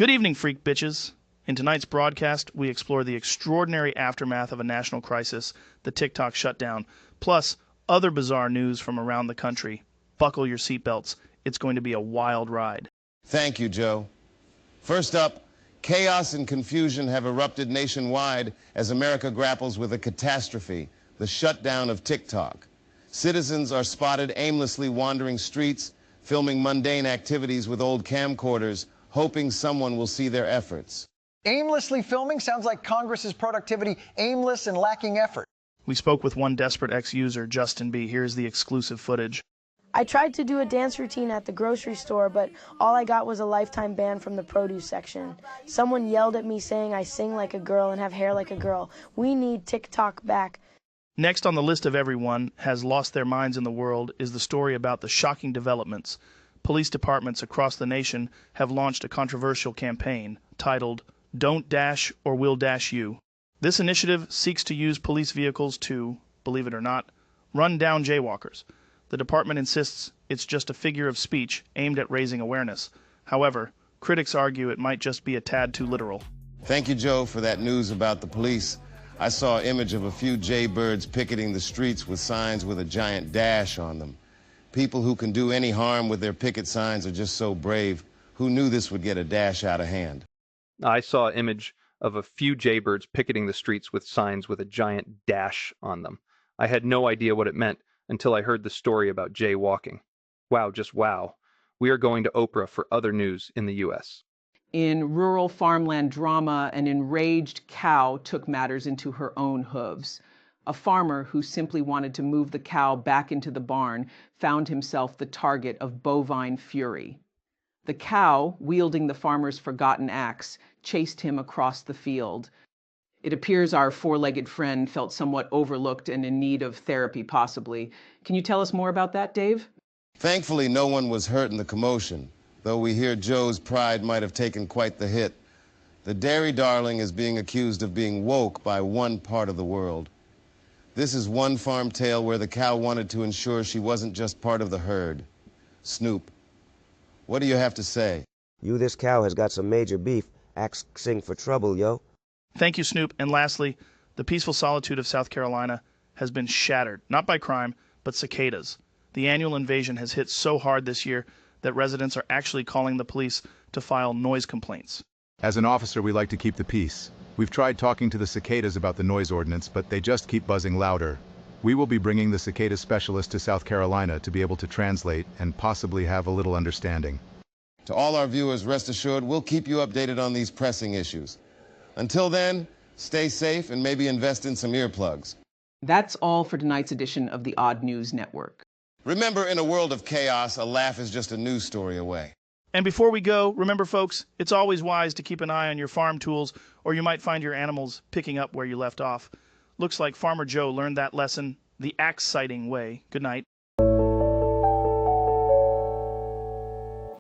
Good evening, freak bitches. In tonight's broadcast, we explore the extraordinary aftermath of a national crisis, the TikTok shutdown, plus other bizarre news from around the country. Buckle your seatbelts. It's going to be a wild ride. Thank you, Joe. First up, chaos and confusion have erupted nationwide as America grapples with a catastrophe, the shutdown of TikTok. Citizens are spotted aimlessly wandering streets, filming mundane activities with old camcorders, hoping someone will see their efforts. Aimlessly filming sounds like Congress's productivity aimless and lacking effort. We spoke with one desperate ex-user, Justin B. Here's the exclusive footage. I tried to do a dance routine at the grocery store, but all I got was a lifetime ban from the produce section. Someone yelled at me saying I sing like a girl and have hair like a girl. We need TikTok back. Next on the list of everyone has lost their minds in the world is the story about the shocking developments. Police departments across the nation have launched a controversial campaign titled Don't Dash or We'll Dash You. This initiative seeks to use police vehicles to, believe it or not, run down jaywalkers. The department insists it's just a figure of speech aimed at raising awareness. However, critics argue it might just be a tad too literal. Thank you, Joe, for that news about the police. I saw an image of a few jaybirds picketing the streets with signs with a giant dash on them. People who can do any harm with their picket signs are just so brave. Who knew this would get a dash out of hand? I saw an image of a few jaybirds picketing the streets with signs with a giant dash on them. I had no idea what it meant until I heard the story about jaywalking. Wow, just wow. We are going to Oprah for other news in the U.S. In rural farmland drama, an enraged cow took matters into her own hooves. A farmer who simply wanted to move the cow back into the barn found himself the target of bovine fury. The cow, wielding the farmer's forgotten axe, chased him across the field. It appears our four-legged friend felt somewhat overlooked and in need of therapy, possibly. Can you tell us more about that, Dave? Thankfully, no one was hurt in the commotion, though we hear Joe's pride might have taken quite the hit. The dairy darling is being accused of being woke by one part of the world. This is one farm tale where the cow wanted to ensure she wasn't just part of the herd. Snoop, what do you have to say? This cow has got some major beef. Asking for trouble, yo. Thank you, Snoop. And lastly, the peaceful solitude of South Carolina has been shattered, not by crime, but cicadas. The annual invasion has hit so hard this year that residents are actually calling the police to file noise complaints. As an officer, we like to keep the peace. We've tried talking to the cicadas about the noise ordinance, but they just keep buzzing louder. We will be bringing the cicada specialist to South Carolina to be able to translate and possibly have a little understanding. To all our viewers, rest assured, we'll keep you updated on these pressing issues. Until then, stay safe and maybe invest in some earplugs. That's all for tonight's edition of the Odd News Network. Remember, in a world of chaos, a laugh is just a news story away. And before we go, remember, folks, it's always wise to keep an eye on your farm tools, or you might find your animals picking up where you left off. Looks like Farmer Joe learned that lesson the axe-sighting way. Good night.